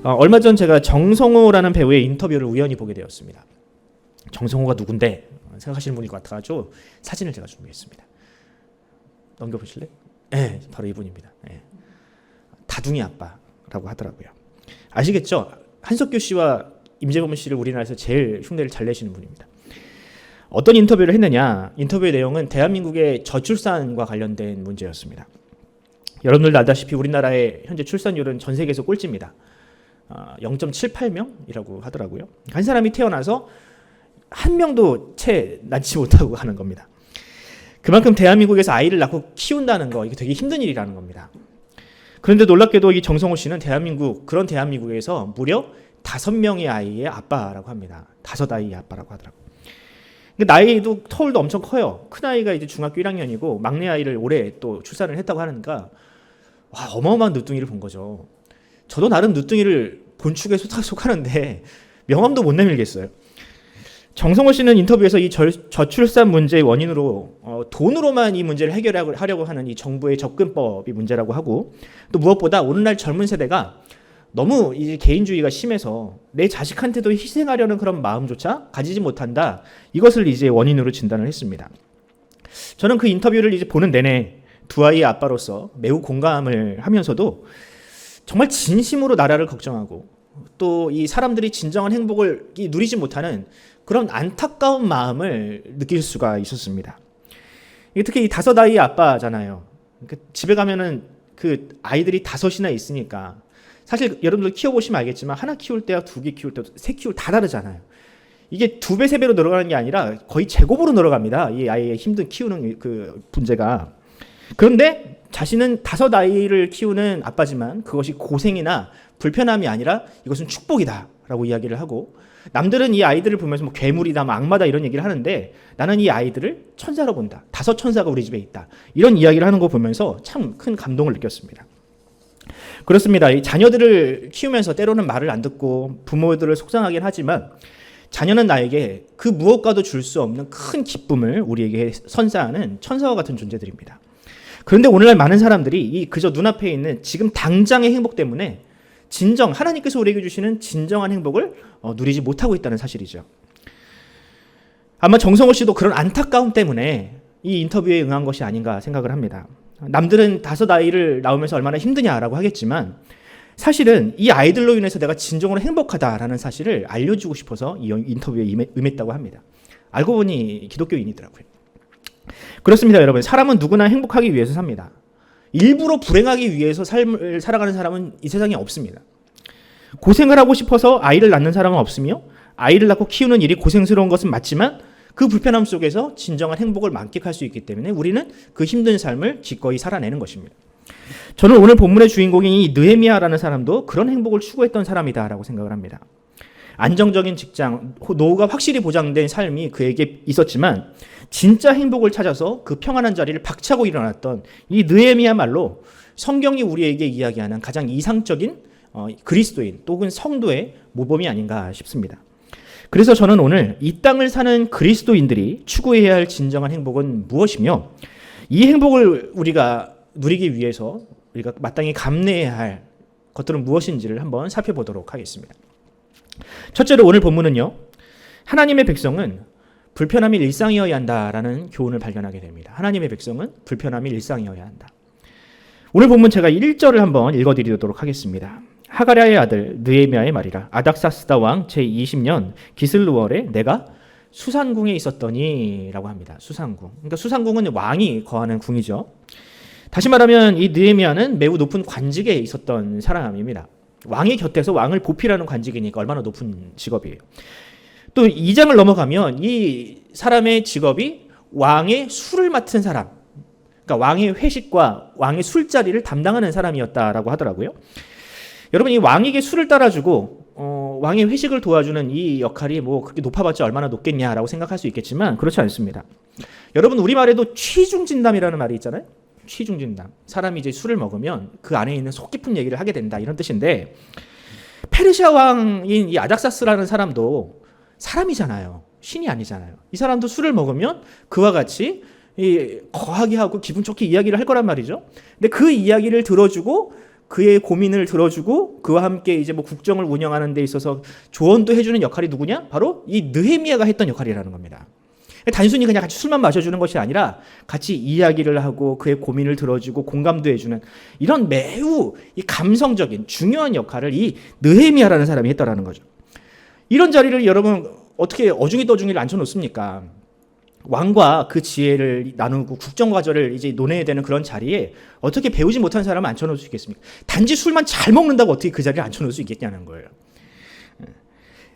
얼마 전 제가 정성호라는 배우의 인터뷰를 우연히 보게 되었습니다. 정성호가 누군데 생각하시는 분일 것 같아가지고 사진을 제가 준비했습니다. 넘겨보실래요? 네, 바로 이분입니다. 네. 다둥이 아빠라고 하더라고요. 아시겠죠? 한석규 씨와 임재범 씨를 우리나라에서 제일 흉내를 잘 내시는 분입니다. 어떤 인터뷰를 했느냐? 인터뷰의 내용은 대한민국의 저출산과 관련된 문제였습니다. 여러분들도 알다시피 우리나라의 현재 출산율은 전 세계에서 꼴찌입니다. 0.78명이라고 하더라고요. 한 사람이 태어나서 한 명도 채 낳지 못하고 가는 겁니다. 그만큼 대한민국에서 아이를 낳고 키운다는 거, 이게 되게 힘든 일이라는 겁니다. 그런데 놀랍게도 이 정성호 씨는 그런 대한민국에서 무려 5명의 아이의 아빠라고 합니다. 5아이의 아빠라고 하더라고요. 나이도 터울도 엄청 커요. 큰아이가 이제 중학교 1학년이고 막내 아이를 올해 또 출산을 했다고 하니까 와, 어마어마한 늦둥이를 본 거죠. 저도 나름 늦둥이를 본축에 속하는데 명함도 못 내밀겠어요. 정성호 씨는 인터뷰에서 이 저출산 문제의 원인으로 돈으로만 이 문제를 해결하려고 하는 이 정부의 접근법이 문제라고 하고, 또 무엇보다 오늘날 젊은 세대가 너무 이제 개인주의가 심해서 내 자식한테도 희생하려는 그런 마음조차 가지지 못한다. 이것을 이제 원인으로 진단을 했습니다. 저는 그 인터뷰를 이제 보는 내내 두 아이의 아빠로서 매우 공감을 하면서도 정말 진심으로 나라를 걱정하고 또 이 사람들이 진정한 행복을 누리지 못하는 그런 안타까운 마음을 느낄 수가 있었습니다. 특히 이 5아이의 아빠잖아요. 집에 가면은 그 아이들이 5이나 있으니까 사실 여러분들 키워보시면 알겠지만 하나 키울 때와 2개 키울 때, 3 키울 때 다 다르잖아요. 이게 2배, 3배로 늘어가는 게 아니라 거의 제곱으로 늘어갑니다. 이 아이의 힘든 키우는 그 문제가. 그런데 자신은 5아이를 키우는 아빠지만 그것이 고생이나 불편함이 아니라 이것은 축복이다라고 이야기를 하고, 남들은 이 아이들을 보면서 뭐 괴물이다, 뭐 악마다 이런 얘기를 하는데 나는 이 아이들을 천사로 본다. 5천사가 우리 집에 있다. 이런 이야기를 하는 거 보면서 참 큰 감동을 느꼈습니다. 그렇습니다. 이 자녀들을 키우면서 때로는 말을 안 듣고 부모들을 속상하긴 하지만 자녀는 나에게 그 무엇과도 줄 수 없는 큰 기쁨을 우리에게 선사하는 천사와 같은 존재들입니다. 그런데 오늘날 많은 사람들이 이 그저 눈앞에 있는 지금 당장의 행복 때문에 진정 하나님께서 우리에게 주시는 진정한 행복을 누리지 못하고 있다는 사실이죠. 아마 정성호 씨도 그런 안타까움 때문에 이 인터뷰에 응한 것이 아닌가 생각을 합니다. 남들은 5아이를 낳으면서 얼마나 힘드냐라고 하겠지만 사실은 이 아이들로 인해서 내가 진정으로 행복하다라는 사실을 알려주고 싶어서 이 인터뷰에 임했다고 합니다. 알고 보니 기독교인이더라고요. 그렇습니다, 여러분. 사람은 누구나 행복하기 위해서 삽니다. 일부러 불행하기 위해서 삶을 살아가는 사람은 이 세상에 없습니다. 고생을 하고 싶어서 아이를 낳는 사람은 없으며 아이를 낳고 키우는 일이 고생스러운 것은 맞지만 그 불편함 속에서 진정한 행복을 만끽할 수 있기 때문에 우리는 그 힘든 삶을 기꺼이 살아내는 것입니다. 저는 오늘 본문의 주인공인 이 느헤미야라는 사람도 그런 행복을 추구했던 사람이다라고 생각을 합니다. 안정적인 직장, 노후가 확실히 보장된 삶이 그에게 있었지만 진짜 행복을 찾아서 그 평안한 자리를 박차고 일어났던 이 느헤미야말로 성경이 우리에게 이야기하는 가장 이상적인 그리스도인 또는 성도의 모범이 아닌가 싶습니다. 그래서 저는 오늘 이 땅을 사는 그리스도인들이 추구해야 할 진정한 행복은 무엇이며 이 행복을 우리가 누리기 위해서 우리가 마땅히 감내해야 할 것들은 무엇인지를 한번 살펴보도록 하겠습니다. 첫째로 오늘 본문은요, 하나님의 백성은 불편함이 일상이어야 한다라는 교훈을 발견하게 됩니다. 하나님의 백성은 불편함이 일상이어야 한다. 오늘 본문 제가 1절을 한번 읽어드리도록 하겠습니다. 하가랴의 아들 느헤미야의 말이라. 아닥사스다 왕 제20년 기슬루월에 내가 수산궁에 있었더니 라고 합니다. 수산궁. 그러니까 수산궁은 왕이 거하는 궁이죠. 다시 말하면 이 느헤미야는 매우 높은 관직에 있었던 사람입니다. 왕의 곁에서 왕을 보필하는 관직이니까 얼마나 높은 직업이에요. 또 2장을 넘어가면 이 사람의 직업이 왕의 술을 맡은 사람, 그러니까 왕의 회식과 왕의 술자리를 담당하는 사람이었다라고 하더라고요. 여러분, 이 왕에게 술을 따라주고 왕의 회식을 도와주는 이 역할이 뭐 그렇게 높아봤자 얼마나 높겠냐라고 생각할 수 있겠지만 그렇지 않습니다. 여러분, 우리말에도 취중진담이라는 말이 있잖아요. 취중진담. 사람이 이제 술을 먹으면 그 안에 있는 속 깊은 얘기를 하게 된다, 이런 뜻인데, 페르시아 왕인 이 아닥사스라는 사람도 사람이잖아요. 신이 아니잖아요. 이 사람도 술을 먹으면 그와 같이 거하게 하고 기분 좋게 이야기를 할 거란 말이죠. 근데 그 이야기를 들어주고 그의 고민을 들어주고 그와 함께 이제 뭐 국정을 운영하는 데 있어서 조언도 해주는 역할이 누구냐? 바로 이 느헤미야가 했던 역할이라는 겁니다. 단순히 그냥 같이 술만 마셔주는 것이 아니라 같이 이야기를 하고 그의 고민을 들어주고 공감도 해주는 이런 매우 이 감성적인 중요한 역할을 이 느헤미야라는 사람이 했다라는 거죠. 이런 자리를 여러분 어떻게 어중이 떠중이를 앉혀놓습니까? 왕과 그 지혜를 나누고 국정과제를 이제 논해야 되는 그런 자리에 어떻게 배우지 못한 사람을 앉혀놓을 수 있겠습니까? 단지 술만 잘 먹는다고 어떻게 그 자리를 앉혀놓을 수 있겠냐는 거예요.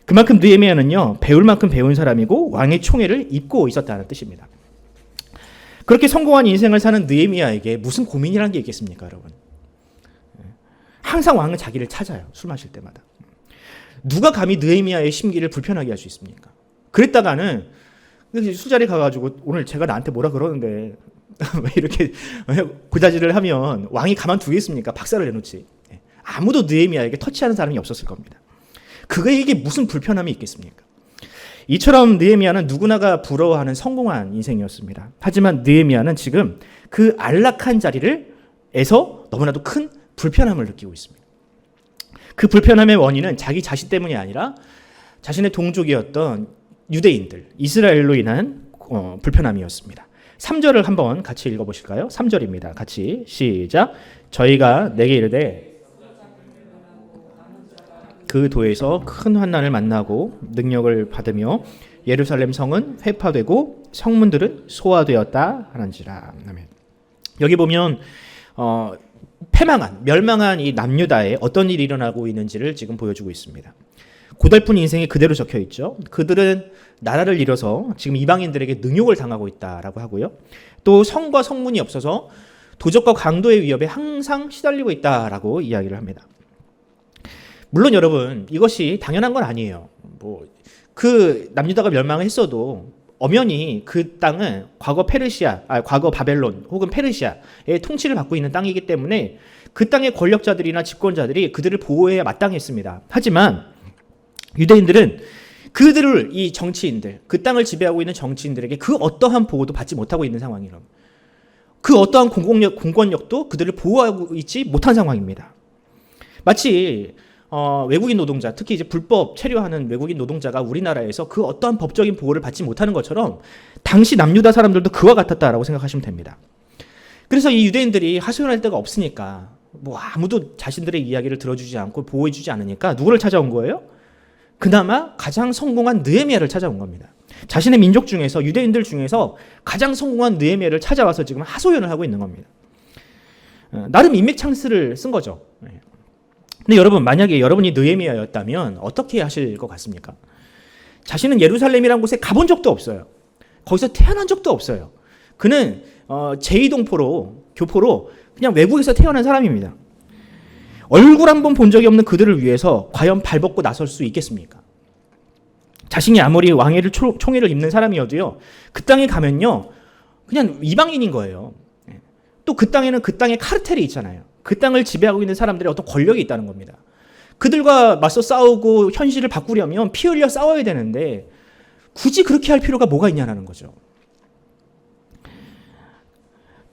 그만큼 느헤미야는요, 배울 만큼 배운 사람이고 왕의 총애를 입고 있었다는 뜻입니다. 그렇게 성공한 인생을 사는 느헤미야에게 무슨 고민이라는 게 있겠습니까, 여러분? 항상 왕은 자기를 찾아요, 술 마실 때마다. 누가 감히 느헤미야의 심기를 불편하게 할 수 있습니까? 그랬다가는 술자리 가가지고 오늘 제가 나한테 뭐라 그러는데 왜 이렇게 고자질을 하면 왕이 가만두겠습니까? 박살을 내놓지. 아무도 느헤미야에게 터치하는 사람이 없었을 겁니다. 그에게 무슨 불편함이 있겠습니까? 이처럼 느헤미야는 누구나가 부러워하는 성공한 인생이었습니다. 하지만 느헤미야는 지금 그 안락한 자리에서 너무나도 큰 불편함을 느끼고 있습니다. 그 불편함의 원인은 자기 자신 때문이 아니라 자신의 동족이었던 유대인들, 이스라엘로 인한 불편함이었습니다. 3절을 한번 같이 읽어보실까요? 3절입니다. 같이 시작. 저희가 내게 이르되 그 도에서 큰 환난을 만나고 능력을 받으며 예루살렘 성은 회파되고 성문들은 소화되었다 하는지라. 아멘. 여기 보면 멸망한 이 남유다에 어떤 일이 일어나고 있는지를 지금 보여주고 있습니다. 고달픈 인생이 그대로 적혀 있죠. 그들은 나라를 잃어서 지금 이방인들에게 능욕을 당하고 있다라고 하고요. 또 성과 성문이 없어서 도적과 강도의 위협에 항상 시달리고 있다라고 이야기를 합니다. 물론 여러분 이것이 당연한 건 아니에요. 그 남유다가 멸망을 했어도 엄연히 그 땅은 과거 바벨론 혹은 페르시아의 통치를 받고 있는 땅이기 때문에 그 땅의 권력자들이나 집권자들이 그들을 보호해야 마땅했습니다. 하지만 유대인들은 그들을 이 정치인들, 그 땅을 지배하고 있는 정치인들에게 그 어떠한 보호도 받지 못하고 있는 상황이라. 그 어떠한 공권력도 그들을 보호하고 있지 못한 상황입니다. 마치 외국인 노동자, 특히 이제 불법 체류하는 외국인 노동자가 우리나라에서 그 어떠한 법적인 보호를 받지 못하는 것처럼 당시 남유다 사람들도 그와 같았다라고 생각하시면 됩니다. 그래서 이 유대인들이 하소연할 데가 없으니까 아무도 자신들의 이야기를 들어주지 않고 보호해주지 않으니까 누구를 찾아온 거예요? 그나마 가장 성공한 느헤미야를 찾아온 겁니다. 자신의 민족 중에서 유대인들 중에서 가장 성공한 느헤미야를 찾아와서 지금 하소연을 하고 있는 겁니다. 나름 인맥 찬스를 쓴 거죠. 근데 여러분 만약에 여러분이 느헤미야였다면 어떻게 하실 것 같습니까? 자신은 예루살렘이라는 곳에 가본 적도 없어요. 거기서 태어난 적도 없어요. 그는 교포로 그냥 외국에서 태어난 사람입니다. 얼굴 한번 본 적이 없는 그들을 위해서 과연 발벗고 나설 수 있겠습니까? 자신이 아무리 왕의 총애를 입는 사람이어도요, 그 땅에 가면요 그냥 이방인인 거예요. 또 그 땅에는 그 땅의 카르텔이 있잖아요. 그 땅을 지배하고 있는 사람들의 어떤 권력이 있다는 겁니다. 그들과 맞서 싸우고 현실을 바꾸려면 피 흘려 싸워야 되는데 굳이 그렇게 할 필요가 뭐가 있냐는 거죠.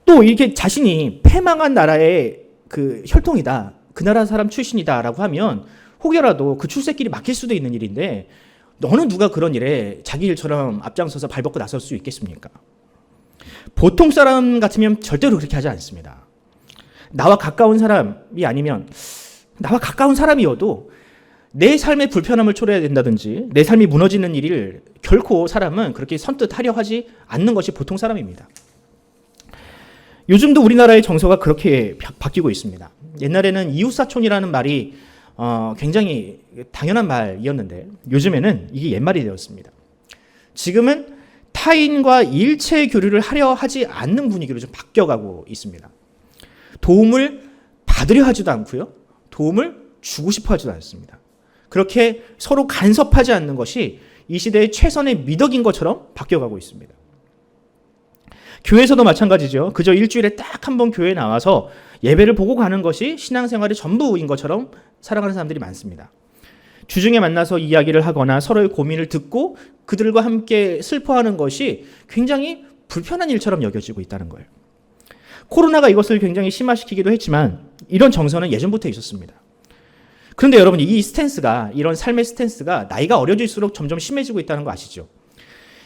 또 이렇게 자신이 패망한 나라의 그 혈통이다, 그 나라 사람 출신이다라고 하면 혹여라도 그 출세길이 막힐 수도 있는 일인데 너는 누가 그런 일에 자기 일처럼 앞장서서 발벗고 나설 수 있겠습니까? 보통 사람 같으면 절대로 그렇게 하지 않습니다. 나와 가까운 사람이 아니면 나와 가까운 사람이어도 내 삶의 불편함을 초래해야 된다든지 내 삶이 무너지는 일을 결코 사람은 그렇게 선뜻 하려 하지 않는 것이 보통 사람입니다. 요즘도 우리나라의 정서가 그렇게 바뀌고 있습니다. 옛날에는 이웃사촌이라는 말이 굉장히 당연한 말이었는데 요즘에는 이게 옛말이 되었습니다. 지금은 타인과 일체 교류를 하려 하지 않는 분위기로 좀 바뀌어가고 있습니다. 도움을 받으려 하지도 않고요. 도움을 주고 싶어 하지도 않습니다. 그렇게 서로 간섭하지 않는 것이 이 시대의 최선의 미덕인 것처럼 바뀌어가고 있습니다. 교회에서도 마찬가지죠. 그저 일주일에 딱 한 번 교회에 나와서 예배를 보고 가는 것이 신앙생활의 전부인 것처럼 살아가는 사람들이 많습니다. 주중에 만나서 이야기를 하거나 서로의 고민을 듣고 그들과 함께 슬퍼하는 것이 굉장히 불편한 일처럼 여겨지고 있다는 거예요. 코로나가 이것을 굉장히 심화시키기도 했지만 이런 정서는 예전부터 있었습니다. 그런데 여러분, 이 스탠스가, 이런 삶의 스탠스가 나이가 어려질수록 점점 심해지고 있다는 거 아시죠?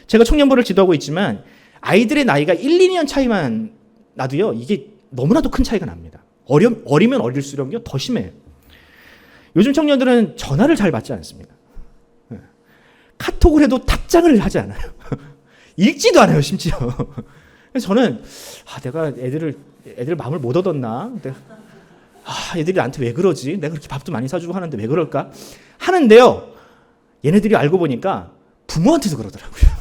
제가 청년부를 지도하고 있지만 아이들의 나이가 1, 2년 차이만 나도요, 이게 너무나도 큰 차이가 납니다. 어리면 어릴수록요 더 심해요. 요즘 청년들은 전화를 잘 받지 않습니다. 카톡을 해도 답장을 하지 않아요. 읽지도 않아요, 심지어. 그래서 저는 내가 애들 마음을 못 얻었나? 애들이 나한테 왜 그러지? 내가 그렇게 밥도 많이 사주고 하는데 왜 그럴까? 하는데요, 얘네들이 알고 보니까 부모한테도 그러더라고요.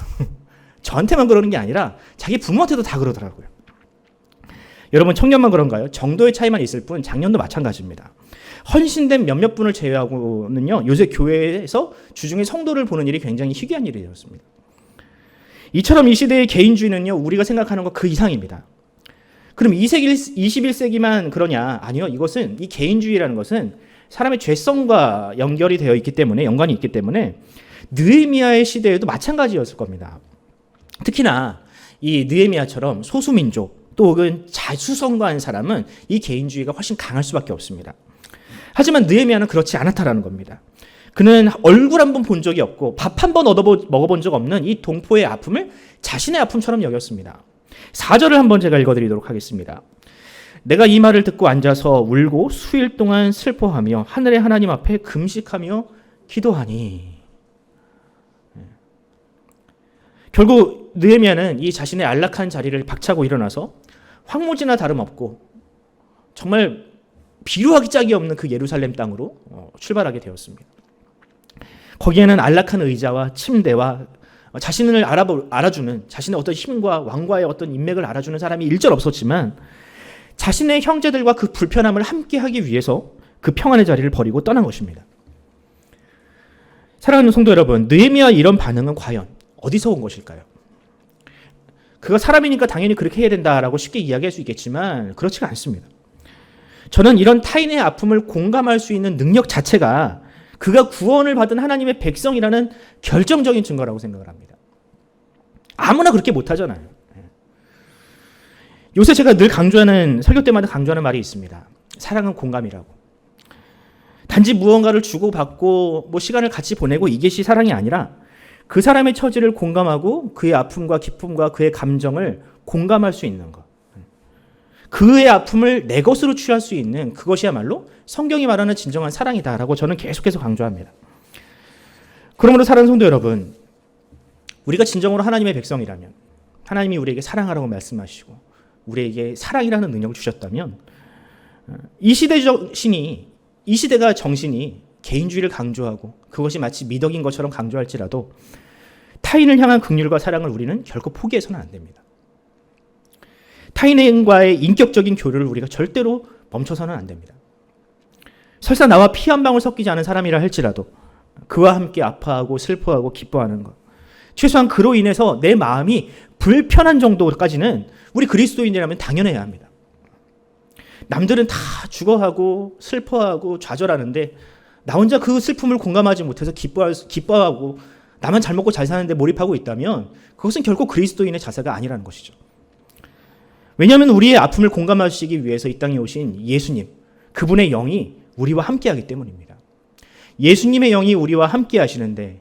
저한테만 그러는 게 아니라 자기 부모한테도 다 그러더라고요. 여러분, 청년만 그런가요? 정도의 차이만 있을 뿐 작년도 마찬가지입니다. 헌신된 몇몇 분을 제외하고는요, 요새 교회에서 주중에 성도를 보는 일이 굉장히 희귀한 일이 되었습니다. 이처럼 이 시대의 개인주의는요, 우리가 생각하는 것 그 이상입니다. 그럼 21세기만 그러냐? 아니요. 이것은, 이 개인주의라는 것은 사람의 죄성과 연관이 있기 때문에 느헤미야의 시대에도 마찬가지였을 겁니다. 특히나 이 느헤미야처럼 소수민족 또 혹은 자수성가한 사람은 이 개인주의가 훨씬 강할 수밖에 없습니다. 하지만 느헤미야는 그렇지 않았다라는 겁니다. 그는 얼굴 한 번 본 적이 없고 밥 한 번 먹어본 적 없는 이 동포의 아픔을 자신의 아픔처럼 여겼습니다. 4절을 한번 제가 읽어드리도록 하겠습니다. 내가 이 말을 듣고 앉아서 울고 수일 동안 슬퍼하며 하늘의 하나님 앞에 금식하며 기도하니. 결국 느헤미야는 이 자신의 안락한 자리를 박차고 일어나서 황무지나 다름없고 정말 비루하기 짝이 없는 그 예루살렘 땅으로 출발하게 되었습니다. 거기에는 안락한 의자와 침대와 자신을 알아주는, 자신의 어떤 힘과 왕과의 어떤 인맥을 알아주는 사람이 일절 없었지만 자신의 형제들과 그 불편함을 함께하기 위해서 그 평안의 자리를 버리고 떠난 것입니다. 사랑하는 성도 여러분, 느헤미야의 이런 반응은 과연 어디서 온 것일까요? 그가 사람이니까 당연히 그렇게 해야 된다라고 쉽게 이야기할 수 있겠지만 그렇지가 않습니다. 저는 이런 타인의 아픔을 공감할 수 있는 능력 자체가 그가 구원을 받은 하나님의 백성이라는 결정적인 증거라고 생각을 합니다. 아무나 그렇게 못하잖아요. 요새 제가 늘 설교 때마다 강조하는 말이 있습니다. 사랑은 공감이라고. 단지 무언가를 주고받고 시간을 같이 보내고 이것이 사랑이 아니라 그 사람의 처지를 공감하고 그의 아픔과 기쁨과 그의 감정을 공감할 수 있는 것. 그의 아픔을 내 것으로 취할 수 있는 그것이야말로 성경이 말하는 진정한 사랑이다라고 저는 계속해서 강조합니다. 그러므로 사랑하는 성도 여러분, 우리가 진정으로 하나님의 백성이라면, 하나님이 우리에게 사랑하라고 말씀하시고 우리에게 사랑이라는 능력을 주셨다면, 이 시대가 정신이 개인주의를 강조하고 그것이 마치 미덕인 것처럼 강조할지라도 타인을 향한 긍휼과 사랑을 우리는 결코 포기해서는 안 됩니다. 타인과의 인격적인 교류를 우리가 절대로 멈춰서는 안 됩니다. 설사 나와 피 한 방울 섞이지 않은 사람이라 할지라도 그와 함께 아파하고 슬퍼하고 기뻐하는 것, 최소한 그로 인해서 내 마음이 불편한 정도까지는 우리 그리스도인이라면 당연해야 합니다. 남들은 다 죽어하고 슬퍼하고 좌절하는데 나 혼자 그 슬픔을 공감하지 못해서 기뻐하고 나만 잘 먹고 잘 사는데 몰입하고 있다면 그것은 결코 그리스도인의 자세가 아니라는 것이죠. 왜냐하면 우리의 아픔을 공감하시기 위해서 이 땅에 오신 예수님, 그분의 영이 우리와 함께하기 때문입니다. 예수님의 영이 우리와 함께 하시는데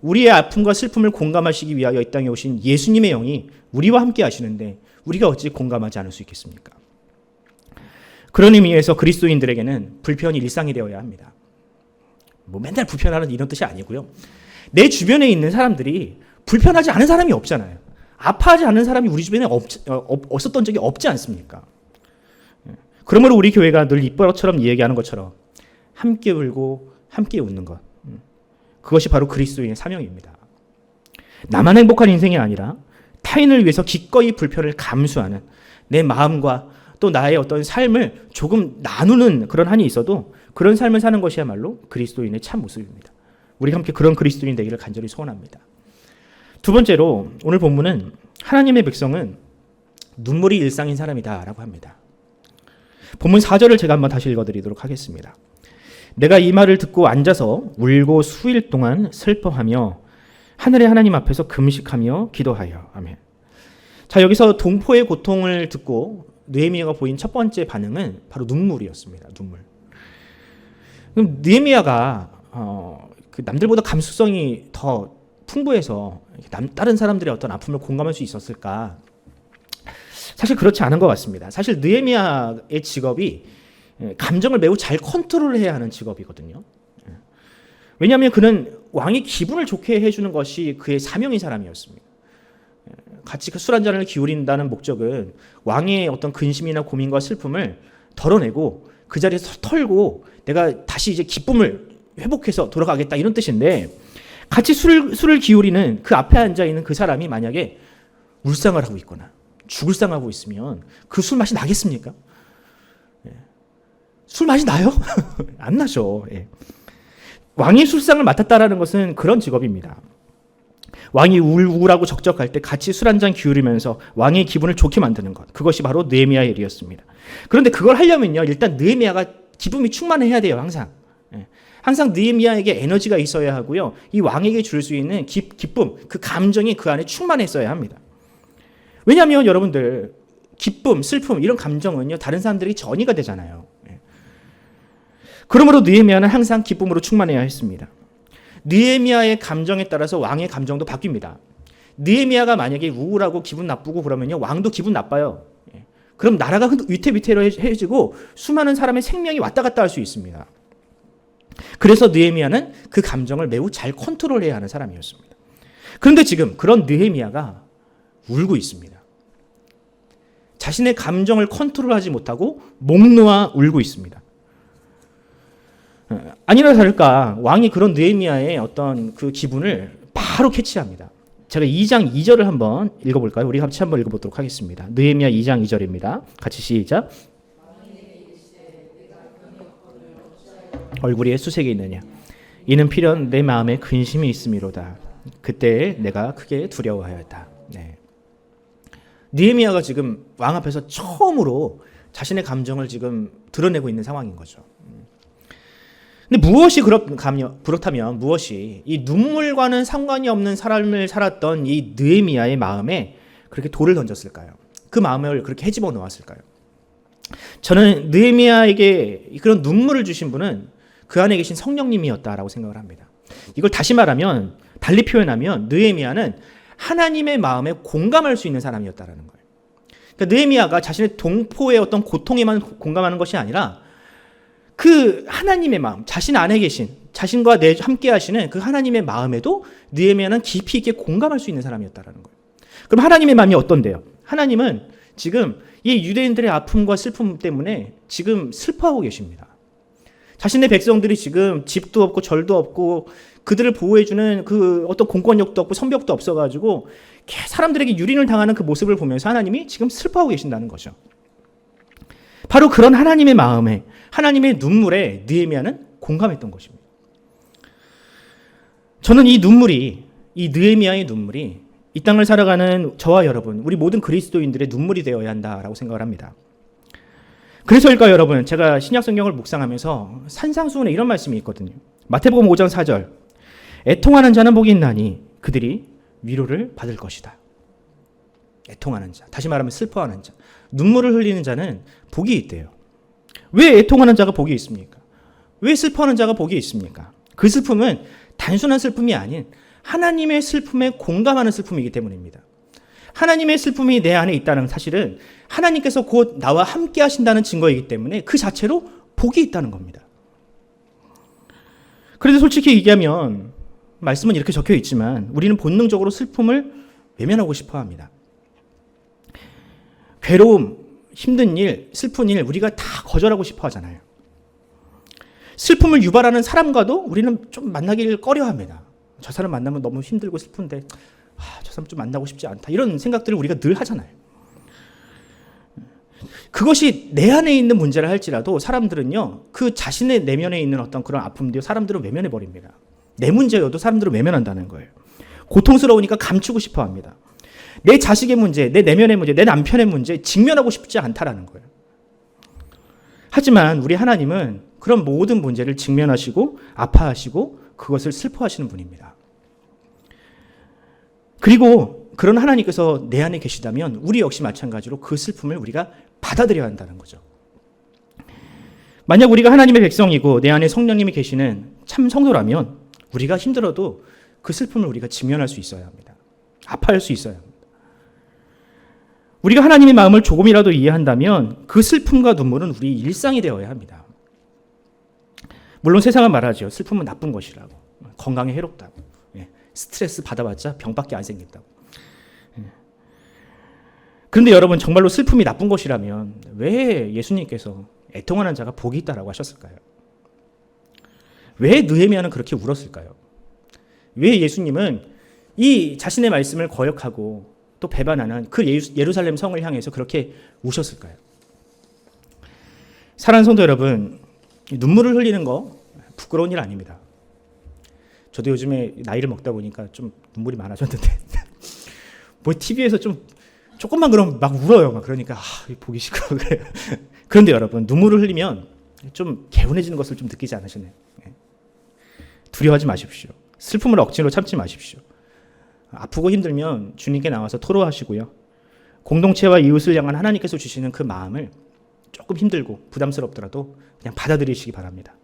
우리의 아픔과 슬픔을 공감하시기 위하여 이 땅에 오신 예수님의 영이 우리와 함께 하시는데 우리가 어찌 공감하지 않을 수 있겠습니까? 그런 의미에서 그리스도인들에게는 불편이 일상이 되어야 합니다. 맨날 불편하는 이런 뜻이 아니고요. 내 주변에 있는 사람들이 불편하지 않은 사람이 없잖아요. 아파하지 않은 사람이 우리 주변에 없었던 적이 없지 않습니까? 그러므로 우리 교회가 늘 입버릇처럼 얘기하는 것처럼 함께 울고 함께 웃는 것, 그것이 바로 그리스도인의 사명입니다. 나만 행복한 인생이 아니라 타인을 위해서 기꺼이 불편을 감수하는 내 마음과 또 나의 어떤 삶을 조금 나누는 그런 한이 있어도 그런 삶을 사는 것이야말로 그리스도인의 참 모습입니다. 우리가 함께 그런 그리스도인 되기를 간절히 소원합니다. 두 번째로 오늘 본문은 하나님의 백성은 눈물이 일상인 사람이다라고 합니다. 본문 4절을 제가 한번 다시 읽어드리도록 하겠습니다. 내가 이 말을 듣고 앉아서 울고 수일 동안 슬퍼하며 하늘의 하나님 앞에서 금식하며 기도하여. 아멘. 자, 여기서 동포의 고통을 듣고 느헤미야가 보인 첫 번째 반응은 바로 눈물이었습니다. 눈물. 그럼 느헤미야가 그 남들보다 감수성이 더 풍부해서 다른 사람들의 어떤 아픔을 공감할 수 있었을까? 사실 그렇지 않은 것 같습니다. 사실 느헤미야의 직업이 감정을 매우 잘 컨트롤해야 하는 직업이거든요. 왜냐하면 그는 왕의 기분을 좋게 해주는 것이 그의 사명인 사람이었습니다. 같이 술 한 잔을 기울인다는 목적은 왕의 어떤 근심이나 고민과 슬픔을 덜어내고 그 자리에서 털고 내가 다시 이제 기쁨을 회복해서 돌아가겠다 이런 뜻인데, 같이 술을 기울이는 그 앞에 앉아 있는 그 사람이 만약에 울상을 하고 있거나 죽을 상하고 있으면 그 술 맛이 나겠습니까? 술 맛이 나요? 안 나죠. 왕이 술상을 맡았다라는 것은 그런 직업입니다. 왕이 우울하고 적적할 때 같이 술 한 잔 기울이면서 왕의 기분을 좋게 만드는 것, 그것이 바로 느헤미야의 일이었습니다. 그런데 그걸 하려면요, 일단 느헤미야가 기쁨이 충만해야 돼요. 항상 느헤미야에게 에너지가 있어야 하고요, 이 왕에게 줄 수 있는 기쁨, 그 감정이 그 안에 충만했어야 합니다. 왜냐하면 여러분들, 기쁨, 슬픔 이런 감정은요, 다른 사람들이 전이가 되잖아요. 그러므로 느헤미야는 항상 기쁨으로 충만해야 했습니다. 느헤미야의 감정에 따라서 왕의 감정도 바뀝니다. 느헤미야가 만약에 우울하고 기분 나쁘고 그러면요, 왕도 기분 나빠요. 그럼 나라가 위태위태해지고 수많은 사람의 생명이 왔다 갔다 할 수 있습니다. 그래서 느헤미야는 그 감정을 매우 잘 컨트롤해야 하는 사람이었습니다. 그런데 지금 그런 느헤미야가 울고 있습니다. 자신의 감정을 컨트롤하지 못하고 목 놓아 울고 있습니다. 아니나 다를까 왕이 그런 느헤미야의 어떤 그 기분을 바로 캐치합니다. 제가 2장 2절을 한번 읽어볼까요? 우리 같이 한번 읽어보도록 하겠습니다. 느헤미야 2장 2절입니다. 같이 시작. 얼굴에 수색이 있느냐? 이는 필연 내 마음에 근심이 있음이로다. 그때 내가 크게 두려워하였다. 느헤미야가 지금 왕 앞에서 처음으로 자신의 감정을 지금 드러내고 있는 상황인 거죠. 근데 무엇이 그렇다면 무엇이 이 눈물과는 상관이 없는 삶을 살았던 이 느헤미야의 마음에 그렇게 돌을 던졌을까요? 그 마음을 그렇게 헤집어 놓았을까요? 저는 느헤미야에게 그런 눈물을 주신 분은 그 안에 계신 성령님이었다라고 생각을 합니다. 이걸 다시 말하면, 달리 표현하면 느헤미야는 하나님의 마음에 공감할 수 있는 사람이었다라는 거예요. 그러니까 느헤미야가 자신의 동포의 어떤 고통에만 공감하는 것이 아니라 그 하나님의 마음, 자신 안에 계신, 자신과 함께 하시는 그 하나님의 마음에도 느헤미야는 깊이 있게 공감할 수 있는 사람이었다라는 거예요. 그럼 하나님의 마음이 어떤데요? 하나님은 지금 이 유대인들의 아픔과 슬픔 때문에 지금 슬퍼하고 계십니다. 자신의 백성들이 지금 집도 없고 절도 없고 그들을 보호해주는 그 어떤 공권력도 없고 선벽도 없어가지고 사람들에게 유린을 당하는 그 모습을 보면서 하나님이 지금 슬퍼하고 계신다는 거죠. 바로 그런 하나님의 마음에, 하나님의 눈물에 느헤미야는 공감했던 것입니다. 저는 이 느헤미야의 눈물이 이 땅을 살아가는 저와 여러분, 우리 모든 그리스도인들의 눈물이 되어야 한다라고 생각을 합니다. 그래서일까요, 여러분? 제가 신약 성경을 묵상하면서 산상수훈에 이런 말씀이 있거든요. 마태복음 5장 4절. 애통하는 자는 복이 있나니 그들이 위로를 받을 것이다. 애통하는 자, 다시 말하면 슬퍼하는 자, 눈물을 흘리는 자는 복이 있대요. 왜 애통하는 자가 복이 있습니까? 왜 슬퍼하는 자가 복이 있습니까? 그 슬픔은 단순한 슬픔이 아닌 하나님의 슬픔에 공감하는 슬픔이기 때문입니다. 하나님의 슬픔이 내 안에 있다는 사실은 하나님께서 곧 나와 함께 하신다는 증거이기 때문에 그 자체로 복이 있다는 겁니다. 그래도 솔직히 얘기하면 말씀은 이렇게 적혀 있지만 우리는 본능적으로 슬픔을 외면하고 싶어 합니다. 괴로움, 힘든 일, 슬픈 일 우리가 다 거절하고 싶어 하잖아요. 슬픔을 유발하는 사람과도 우리는 좀 만나기를 꺼려합니다. 저 사람 만나면 너무 힘들고 슬픈데 저 사람 좀 만나고 싶지 않다. 이런 생각들을 우리가 늘 하잖아요. 그것이 내 안에 있는 문제라 할지라도 사람들은요, 그 자신의 내면에 있는 어떤 그런 아픔들 사람들은 외면해 버립니다. 내 문제여도 사람들은 외면한다는 거예요. 고통스러우니까 감추고 싶어 합니다. 내 자식의 문제, 내 내면의 문제, 내 남편의 문제 직면하고 싶지 않다라는 거예요. 하지만 우리 하나님은 그런 모든 문제를 직면하시고 아파하시고 그것을 슬퍼하시는 분입니다. 그리고 그런 하나님께서 내 안에 계시다면 우리 역시 마찬가지로 그 슬픔을 우리가 받아들여야 한다는 거죠. 만약 우리가 하나님의 백성이고 내 안에 성령님이 계시는 참 성도라면 우리가 힘들어도 그 슬픔을 우리가 직면할 수 있어야 합니다. 아파할 수 있어야 합니다. 우리가 하나님의 마음을 조금이라도 이해한다면 그 슬픔과 눈물은 우리 일상이 되어야 합니다. 물론 세상은 말하죠. 슬픔은 나쁜 것이라고. 건강에 해롭다고. 스트레스 받아봤자 병밖에 안 생긴다고. 그런데 여러분, 정말로 슬픔이 나쁜 것이라면 왜 예수님께서 애통하는 자가 복이 있다라고 하셨을까요? 왜 느헤미야는 그렇게 울었을까요? 왜 예수님은 이 자신의 말씀을 거역하고 또 배반하는 그 예루살렘 성을 향해서 그렇게 우셨을까요? 사랑하는 성도 여러분, 눈물을 흘리는 거 부끄러운 일 아닙니다. 저도 요즘에 나이를 먹다 보니까 좀 눈물이 많아졌는데 뭐 TV에서 조금만 그러면 막 울어요. 막 그러니까 보기 싫고 그래요. 그런데 여러분, 눈물을 흘리면 좀 개운해지는 것을 좀 느끼지 않으시나요? 두려워하지 마십시오. 슬픔을 억지로 참지 마십시오. 아프고 힘들면 주님께 나와서 토로하시고요. 공동체와 이웃을 향한 하나님께서 주시는 그 마음을 조금 힘들고 부담스럽더라도 그냥 받아들이시기 바랍니다.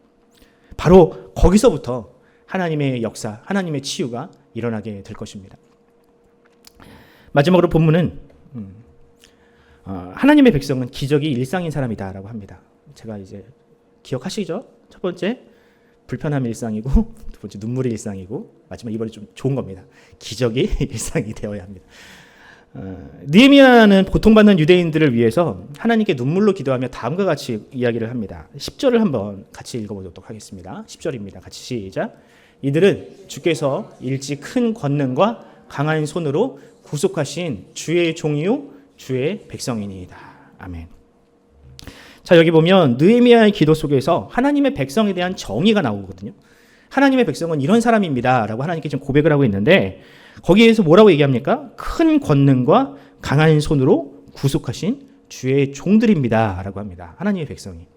바로 거기서부터 하나님의 역사, 하나님의 치유가 일어나게 될 것입니다. 마지막으로 본문은 하나님의 백성은 기적이 일상인 사람이다라고 합니다. 제가 이제 기억하시죠? 첫 번째 불편함이 일상이고, 두 번째 눈물이 일상이고, 마지막 이번에 좀 좋은 겁니다. 기적이 일상이 되어야 합니다. 느헤미야는 고통받는 유대인들을 위해서 하나님께 눈물로 기도하며 다음과 같이 이야기를 합니다. 10절을 한번 같이 읽어보도록 하겠습니다. 10절입니다. 같이 시작. 이들은 주께서 일찍 큰 권능과 강한 손으로 구속하신 주의 종이요 주의 백성이니이다. 아멘. 자, 여기 보면 느헤미야의 기도 속에서 하나님의 백성에 대한 정의가 나오거든요. 하나님의 백성은 이런 사람입니다 라고 하나님께 지금 고백을 하고 있는데, 거기에서 뭐라고 얘기합니까? 큰 권능과 강한 손으로 구속하신 주의 종들입니다 라고 합니다. 하나님의 백성이.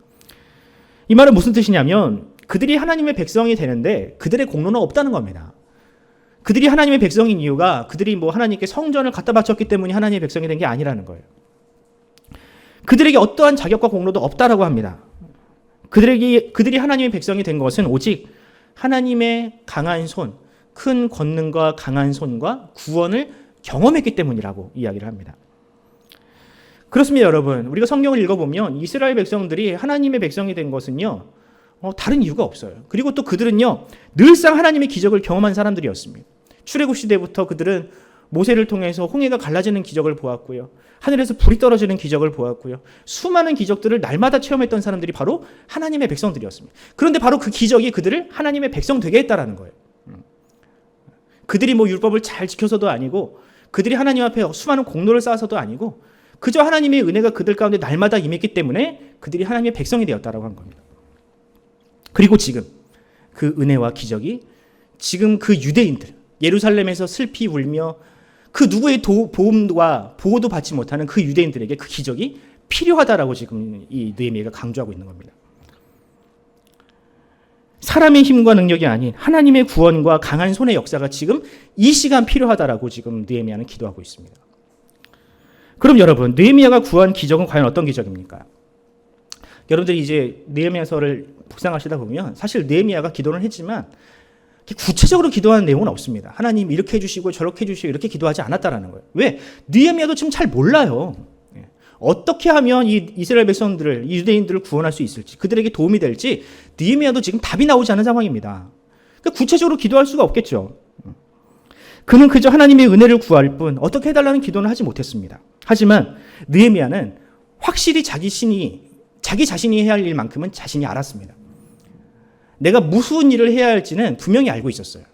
이 말은 무슨 뜻이냐면 그들이 하나님의 백성이 되는데 그들의 공로는 없다는 겁니다. 그들이 하나님의 백성인 이유가 그들이 하나님께 성전을 갖다 바쳤기 때문에 하나님의 백성이 된 게 아니라는 거예요. 그들에게 어떠한 자격과 공로도 없다라고 합니다. 그들이 하나님의 백성이 된 것은 오직 하나님의 강한 손, 큰 권능과 강한 손과 구원을 경험했기 때문이라고 이야기를 합니다. 그렇습니다, 여러분. 우리가 성경을 읽어보면 이스라엘 백성들이 하나님의 백성이 된 것은요, 다른 이유가 없어요. 그리고 또 그들은요, 늘상 하나님의 기적을 경험한 사람들이었습니다. 출애굽 시대부터 그들은 모세를 통해서 홍해가 갈라지는 기적을 보았고요. 하늘에서 불이 떨어지는 기적을 보았고요. 수많은 기적들을 날마다 체험했던 사람들이 바로 하나님의 백성들이었습니다. 그런데 바로 그 기적이 그들을 하나님의 백성 되게 했다라는 거예요. 그들이 율법을 잘 지켜서도 아니고, 그들이 하나님 앞에 수많은 공로를 쌓아서도 아니고, 그저 하나님의 은혜가 그들 가운데 날마다 임했기 때문에 그들이 하나님의 백성이 되었다라고 한 겁니다. 그리고 지금 그 은혜와 기적이 지금 그 유대인들, 예루살렘에서 슬피 울며 그 누구의 보험과 보호도 받지 못하는 그 유대인들에게 그 기적이 필요하다라고 지금 이 느헤미야가 강조하고 있는 겁니다. 사람의 힘과 능력이 아닌 하나님의 구원과 강한 손의 역사가 지금 이 시간 필요하다라고 지금 느헤미야는 기도하고 있습니다. 그럼 여러분, 느헤미야가 구한 기적은 과연 어떤 기적입니까? 여러분들이 이제 느헤미야서를 묵상하시다 보면 사실 느헤미야가 기도를 했지만 구체적으로 기도하는 내용은 없습니다. 하나님 이렇게 해주시고 저렇게 해주시고 이렇게 기도하지 않았다라는 거예요. 왜? 느헤미야도 지금 잘 몰라요. 어떻게 하면 이 이스라엘 백성들을, 이 유대인들을 구원할 수 있을지, 그들에게 도움이 될지 느헤미야도 지금 답이 나오지 않은 상황입니다. 그러니까 구체적으로 기도할 수가 없겠죠. 그는 그저 하나님의 은혜를 구할 뿐 어떻게 해달라는 기도는 하지 못했습니다. 하지만 느헤미야는 확실히 자기 자신이 해야 할 일만큼은 자신이 알았습니다. 내가 무슨 일을 해야 할지는 분명히 알고 있었어요.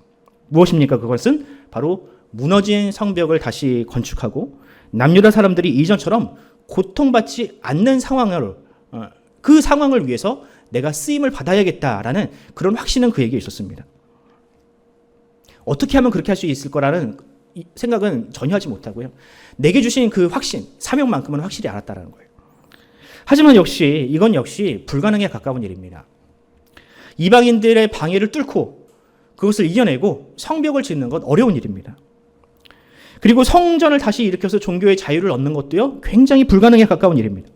무엇입니까? 그것은 바로 무너진 성벽을 다시 건축하고 남유다 사람들이 이전처럼 고통받지 않는 상황을, 그 상황을 위해서 내가 쓰임을 받아야겠다라는 그런 확신은 그에게 있었습니다. 어떻게 하면 그렇게 할 수 있을 거라는 생각은 전혀 하지 못하고요. 내게 주신 그 확신, 사명만큼은 확실히 알았다는 거예요. 하지만 이건 역시 불가능에 가까운 일입니다. 이방인들의 방해를 뚫고 그것을 이겨내고 성벽을 짓는 건 어려운 일입니다. 그리고 성전을 다시 일으켜서 종교의 자유를 얻는 것도요, 굉장히 불가능에 가까운 일입니다.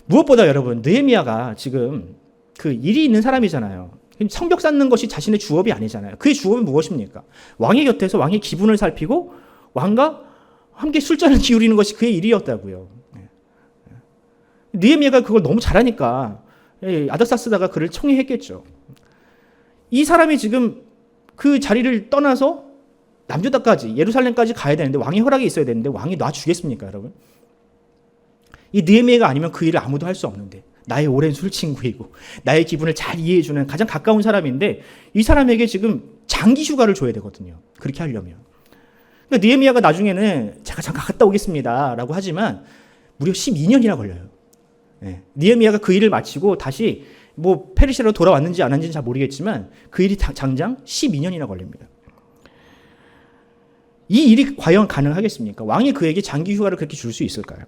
무엇보다 여러분, 느헤미야가 지금 그 일이 있는 사람이잖아요. 성벽 쌓는 것이 자신의 주업이 아니잖아요. 그의 주업이 무엇입니까? 왕의 곁에서 왕의 기분을 살피고 왕과 함께 술잔을 기울이는 것이 그의 일이었다고요. 느헤미야가 그걸 너무 잘하니까 아닥사스다가 그를 청해했겠죠. 이 사람이 지금 그 자리를 떠나서 남유다까지 예루살렘까지 가야 되는데 왕의 허락이 있어야 되는데 왕이 놔주겠습니까, 여러분? 이 느헤미야가 아니면 그 일을 아무도 할 수 없는데, 나의 오랜 술친구이고 나의 기분을 잘 이해해주는 가장 가까운 사람인데 이 사람에게 지금 장기 휴가를 줘야 되거든요. 그렇게 하려면. 그러니까 느헤미야가 나중에는 제가 잠깐 갔다 오겠습니다 라고 하지만 무려 12년이나 걸려요. 느헤미야가 그 일을 마치고 다시 뭐 페르시아로 돌아왔는지 안 왔는지는 잘 모르겠지만 그 일이 장장 12년이나 걸립니다. 이 일이 과연 가능하겠습니까? 왕이 그에게 장기 휴가를 그렇게 줄 수 있을까요?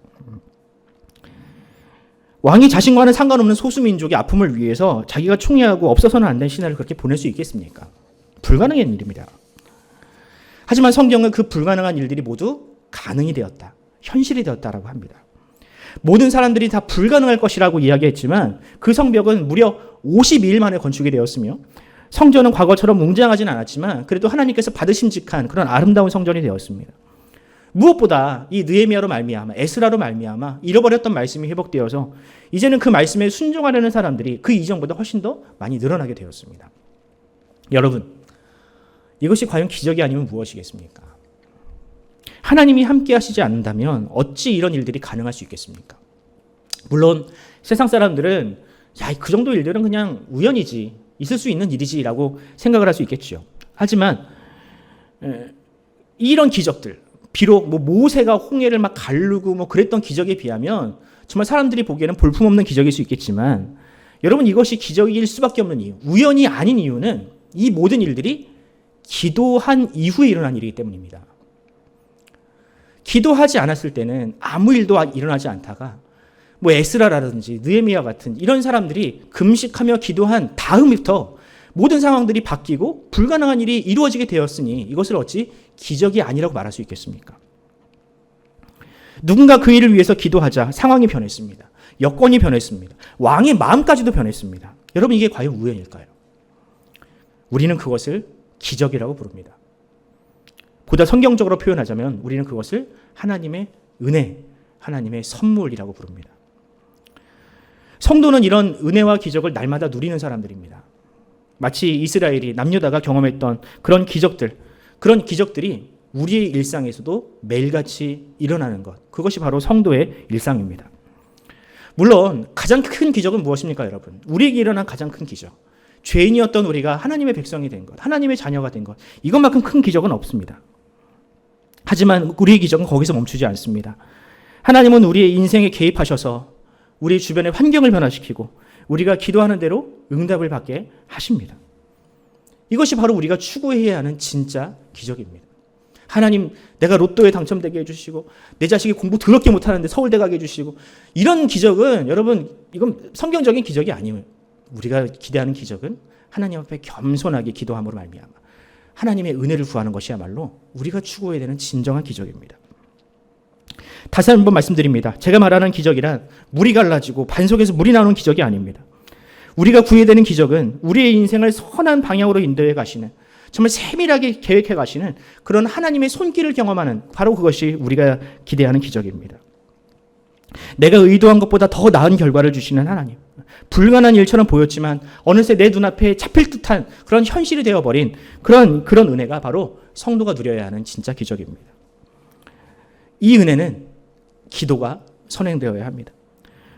왕이 자신과는 상관없는 소수민족의 아픔을 위해서 자기가 총애하고 없어서는 안 된 신하를 그렇게 보낼 수 있겠습니까? 불가능한 일입니다. 하지만 성경은 그 불가능한 일들이 모두 가능이 되었다. 현실이 되었다라고 합니다. 모든 사람들이 다 불가능할 것이라고 이야기했지만 그 성벽은 무려 52일 만에 건축이 되었으며 성전은 과거처럼 웅장하진 않았지만 그래도 하나님께서 받으심직한 그런 아름다운 성전이 되었습니다. 무엇보다 이 느헤미야로 말미암아 에스라로 말미암아 잃어버렸던 말씀이 회복되어서 이제는 그 말씀에 순종하려는 사람들이 그 이전보다 훨씬 더 많이 늘어나게 되었습니다. 여러분, 이것이 과연 기적이 아니면 무엇이겠습니까? 하나님이 함께 하시지 않는다면 어찌 이런 일들이 가능할 수 있겠습니까? 물론 세상 사람들은 야, 그 정도 일들은 그냥 우연이지, 있을 수 있는 일이지라고 생각을 할 수 있겠죠. 하지만 이런 기적들, 비록 뭐 모세가 홍해를 막 가르고 뭐 그랬던 기적에 비하면 정말 사람들이 보기에는 볼품없는 기적일 수 있겠지만 여러분, 이것이 기적일 수밖에 없는 이유, 우연이 아닌 이유는 이 모든 일들이 기도한 이후에 일어난 일이기 때문입니다. 기도하지 않았을 때는 아무 일도 일어나지 않다가 뭐 에스라라든지 느헤미야 같은 이런 사람들이 금식하며 기도한 다음부터 모든 상황들이 바뀌고 불가능한 일이 이루어지게 되었으니 이것을 어찌 기적이 아니라고 말할 수 있겠습니까? 누군가 그 일을 위해서 기도하자 상황이 변했습니다. 여건이 변했습니다. 왕의 마음까지도 변했습니다. 여러분, 이게 과연 우연일까요? 우리는 그것을 기적이라고 부릅니다. 보다 성경적으로 표현하자면 우리는 그것을 하나님의 은혜, 하나님의 선물이라고 부릅니다. 성도는 이런 은혜와 기적을 날마다 누리는 사람들입니다. 마치 이스라엘이 남유다가 경험했던 그런 기적들, 그런 기적들이 우리의 일상에서도 매일같이 일어나는 것, 그것이 바로 성도의 일상입니다. 물론 가장 큰 기적은 무엇입니까, 여러분? 우리에게 일어난 가장 큰 기적, 죄인이었던 우리가 하나님의 백성이 된 것, 하나님의 자녀가 된 것, 이것만큼 큰 기적은 없습니다. 하지만 우리의 기적은 거기서 멈추지 않습니다. 하나님은 우리의 인생에 개입하셔서 우리 주변의 환경을 변화시키고 우리가 기도하는 대로 응답을 받게 하십니다. 이것이 바로 우리가 추구해야 하는 진짜 기적입니다. 하나님, 내가 로또에 당첨되게 해주시고 내 자식이 공부 더럽게 못하는데 서울대 가게 해주시고, 이런 기적은 여러분, 이건 성경적인 기적이 아니에요. 우리가 기대하는 기적은 하나님 앞에 겸손하게 기도함으로 말미암아 하나님의 은혜를 구하는 것이야말로 우리가 추구해야 되는 진정한 기적입니다. 다시 한번 말씀드립니다. 제가 말하는 기적이란 물이 갈라지고 반석에서 물이 나오는 기적이 아닙니다. 우리가 구해야 되는 기적은 우리의 인생을 선한 방향으로 인도해 가시는, 정말 세밀하게 계획해 가시는 그런 하나님의 손길을 경험하는, 바로 그것이 우리가 기대하는 기적입니다. 내가 의도한 것보다 더 나은 결과를 주시는 하나님, 불가능한 일처럼 보였지만 어느새 내 눈앞에 잡힐 듯한 그런 현실이 되어버린 그런 은혜가 바로 성도가 누려야 하는 진짜 기적입니다. 이 은혜는 기도가 선행되어야 합니다.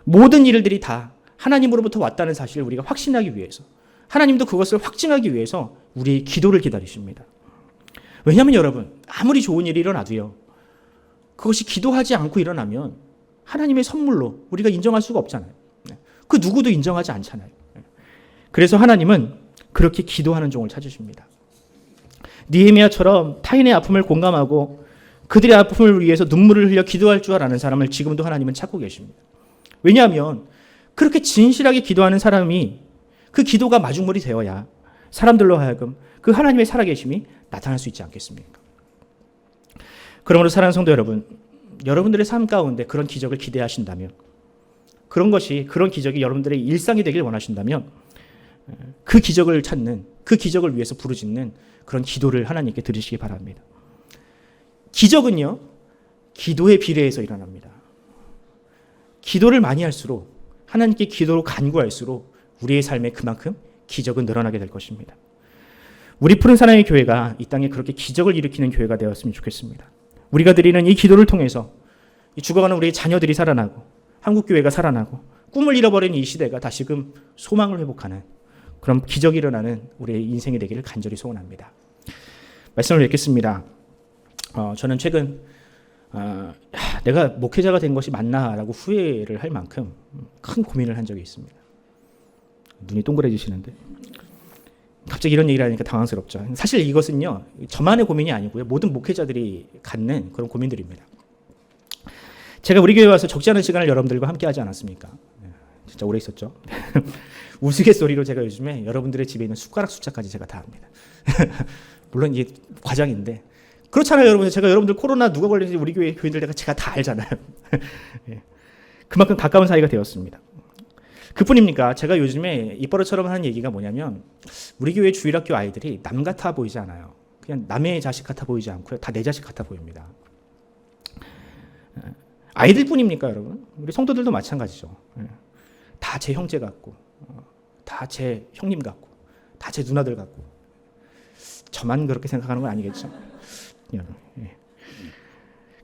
모든 일들이 다 하나님으로부터 왔다는 사실을 우리가 확신하기 위해서, 하나님도 그것을 확증하기 위해서 우리의 기도를 기다리십니다. 왜냐하면 여러분, 아무리 좋은 일이 일어나도요, 그것이 기도하지 않고 일어나면 하나님의 선물로 우리가 인정할 수가 없잖아요. 그 누구도 인정하지 않잖아요. 그래서 하나님은 그렇게 기도하는 종을 찾으십니다. 느헤미야처럼 타인의 아픔을 공감하고 그들의 아픔을 위해서 눈물을 흘려 기도할 줄 아는 사람을 지금도 하나님은 찾고 계십니다. 왜냐하면 그렇게 진실하게 기도하는 사람이 그 기도가 마중물이 되어야 사람들로 하여금 그 하나님의 살아계심이 나타날 수 있지 않겠습니까? 그러므로 사랑하는 성도 여러분, 여러분들의 삶 가운데 그런 기적을 기대하신다면 그런 기적이 여러분들의 일상이 되길 원하신다면 그 기적을 찾는, 그 기적을 위해서 부르짖는 그런 기도를 하나님께 드리시기 바랍니다. 기적은요, 기도에 비례해서 일어납니다. 기도를 많이 할수록, 하나님께 기도로 간구할수록 우리의 삶에 그만큼 기적은 늘어나게 될 것입니다. 우리 푸른 사랑의 교회가 이 땅에 그렇게 기적을 일으키는 교회가 되었으면 좋겠습니다. 우리가 드리는 이 기도를 통해서 죽어가는 우리의 자녀들이 살아나고, 한국교회가 살아나고, 꿈을 잃어버린 이 시대가 다시금 소망을 회복하는 그런 기적이 일어나는 우리의 인생이 되기를 간절히 소원합니다. 말씀을 뵙겠습니다. 저는 최근 내가 목회자가 된 것이 맞나라고 후회를 할 만큼 큰 고민을 한 적이 있습니다. 눈이 동그래지시는데 갑자기 이런 얘기를 하니까 당황스럽죠. 사실 이것은요, 저만의 고민이 아니고요, 모든 목회자들이 갖는 그런 고민들입니다. 제가 우리 교회 와서 적지 않은 시간을 여러분들과 함께 하지 않았습니까? 진짜 오래 있었죠. 우스갯소리로 제가 요즘에 여러분들의 집에 있는 숟가락 숫자까지 제가 다 합니다. 물론 이게 과장인데 그렇잖아요, 여러분. 제가 여러분들 코로나 누가 걸리는지 우리 교회 교인들 제가 다 알잖아요. 그만큼 가까운 사이가 되었습니다. 그뿐입니까? 제가 요즘에 입버릇처럼 하는 얘기가 뭐냐면, 우리 교회 주일학교 아이들이 남 같아 보이지 않아요. 그냥 남의 자식 같아 보이지 않고요, 다 내 자식 같아 보입니다. 아이들뿐입니까, 여러분? 우리 성도들도 마찬가지죠. 다 제 형제 같고, 다 제 형님 같고, 다 제 누나들 같고. 저만 그렇게 생각하는 건 아니겠죠?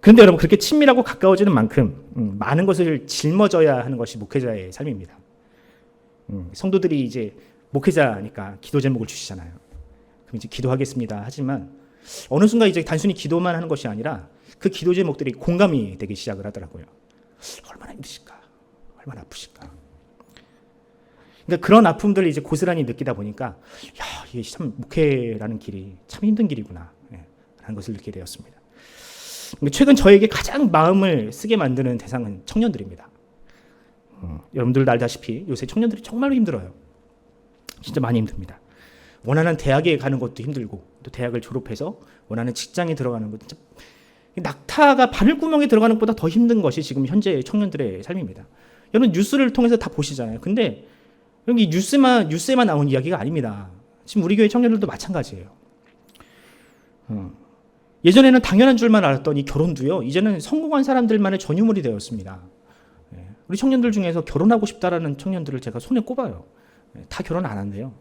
그런데 여러분, 그렇게 친밀하고 가까워지는 만큼 많은 것을 짊어져야 하는 것이 목회자의 삶입니다. 성도들이 이제 목회자니까 기도 제목을 주시잖아요. 그럼 이제 기도하겠습니다 하지만 어느 순간 이제 단순히 기도만 하는 것이 아니라 그 기도 제목들이 공감이 되기 시작을 하더라고요. 얼마나 힘드실까? 얼마나 아프실까? 그러니까 그런 아픔들을 이제 고스란히 느끼다 보니까, 야, 이게 참 목회라는 길이 참 힘든 길이구나, 라는 것을 느끼게 되었습니다. 최근 저에게 가장 마음을 쓰게 만드는 대상은 청년들입니다. 여러분들 알다시피 요새 청년들이 정말로 힘들어요. 진짜 많이 힘듭니다. 원하는 대학에 가는 것도 힘들고, 또 대학을 졸업해서 원하는 직장에 들어가는 것도 진짜, 낙타가 바늘구멍에 들어가는 것보다 더 힘든 것이 지금 현재 청년들의 삶입니다. 여러분 뉴스를 통해서 다 보시잖아요. 근데 여기 뉴스에만 나온 이야기가 아닙니다. 지금 우리 교회 청년들도 마찬가지예요. 예전에는 당연한 줄만 알았던 이 결혼도요, 이제는 성공한 사람들만의 전유물이 되었습니다. 우리 청년들 중에서 결혼하고 싶다라는 청년들을 제가 손에 꼽아요. 다 결혼 안 한대요.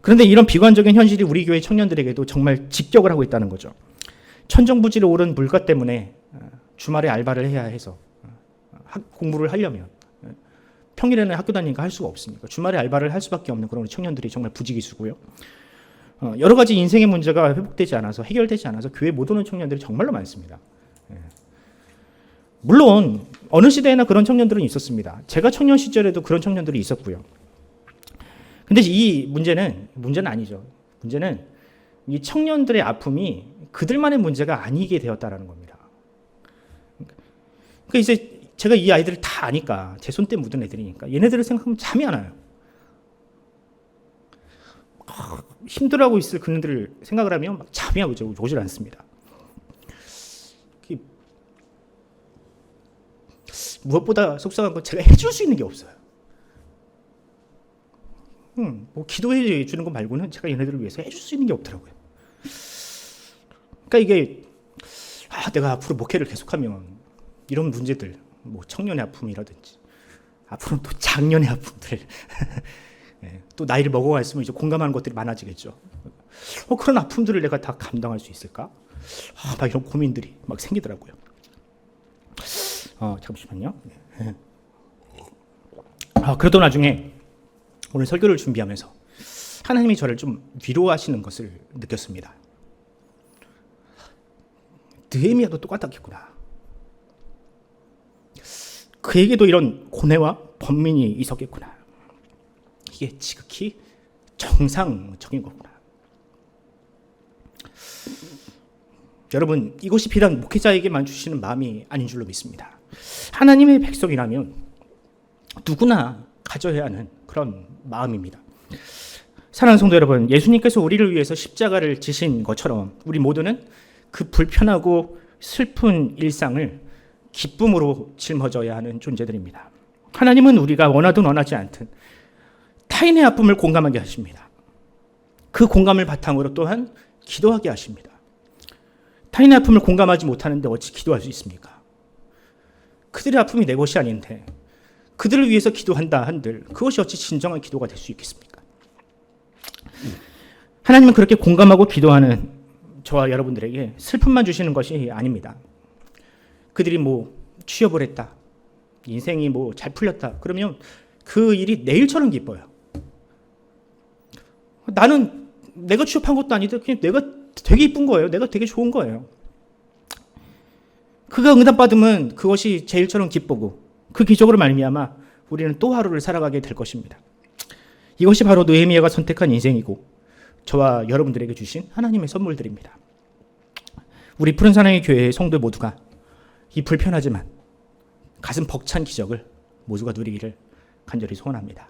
그런데 이런 비관적인 현실이 우리 교회 청년들에게도 정말 직격을 하고 있다는 거죠. 천정부지로 오른 물가 때문에 주말에 알바를 해야 해서 공부를 하려면, 평일에는 학교 다니니까 할 수가 없으니까 주말에 알바를 할 수밖에 없는 그런 청년들이 정말 부지기수고요. 여러 가지 인생의 문제가 회복되지 않아서, 해결되지 않아서 교회 못 오는 청년들이 정말로 많습니다. 물론 어느 시대에나 그런 청년들은 있었습니다. 제가 청년 시절에도 그런 청년들이 있었고요. 근데 이 문제는 아니죠. 문제는 이 청년들의 아픔이 그들만의 문제가 아니게 되었다라는 겁니다. 그러니까 이제 제가 이 아이들을 다 아니까, 제 손때 묻은 애들이니까 얘네들을 생각하면 잠이 안 와요. 힘들어하고 있을 그들을 생각을 하면 막 잠이 오질 않습니다. 무엇보다 속상한 건 제가 해줄 수 있는 게 없어요. 뭐 기도해 주는 것 말고는 제가 얘네들을 위해서 해줄 수 있는 게 없더라고요. 그러니까 이게 내가 앞으로 목회를 계속하면 이런 문제들, 뭐 청년의 아픔이라든지 앞으로는 또 장년의 아픔들 또 나이를 먹어갈수록 이제 공감하는 것들이 많아지겠죠. 그런 아픔들을 내가 다 감당할 수 있을까? 막 이런 고민들이 막 생기더라고요. 잠시만요. 그러던 나중에 오늘 설교를 준비하면서 하나님이 저를 좀 위로하시는 것을 느꼈습니다. 느헤미야도 똑같았겠구나. 그에게도 이런 고뇌와 번민이 있었겠구나. 이게 지극히 정상적인 거구나. 여러분, 이것이 비단 목회자에게만 주시는 마음이 아닌 줄로 믿습니다. 하나님의 백성이라면 누구나 가져야 하는 그런 마음입니다. 사랑하는 성도 여러분, 예수님께서 우리를 위해서 십자가를 지신 것처럼 우리 모두는 그 불편하고 슬픈 일상을 기쁨으로 짊어져야 하는 존재들입니다. 하나님은 우리가 원하든 원하지 않든 타인의 아픔을 공감하게 하십니다. 그 공감을 바탕으로 또한 기도하게 하십니다. 타인의 아픔을 공감하지 못하는데 어찌 기도할 수 있습니까? 그들의 아픔이 내 것이 아닌데 그들을 위해서 기도한다 한들 그것이 어찌 진정한 기도가 될 수 있겠습니까? 하나님은 그렇게 공감하고 기도하는 저와 여러분들에게 슬픔만 주시는 것이 아닙니다. 그들이 취업을 했다, 인생이 잘 풀렸다 그러면 그 일이 내일처럼 기뻐요. 나는 내가 취업한 것도 아닌데 그냥 내가 되게 이쁜 거예요. 내가 되게 좋은 거예요. 그가 응답받으면 그것이 제일처럼 기쁘고 그 기적으로 말미암아 우리는 또 하루를 살아가게 될 것입니다. 이것이 바로 느헤미야가 선택한 인생이고 저와 여러분들에게 주신 하나님의 선물들입니다. 우리 푸른 사랑의 교회의 성도 모두가 이 불편하지만 가슴 벅찬 기적을 모두가 누리기를 간절히 소원합니다.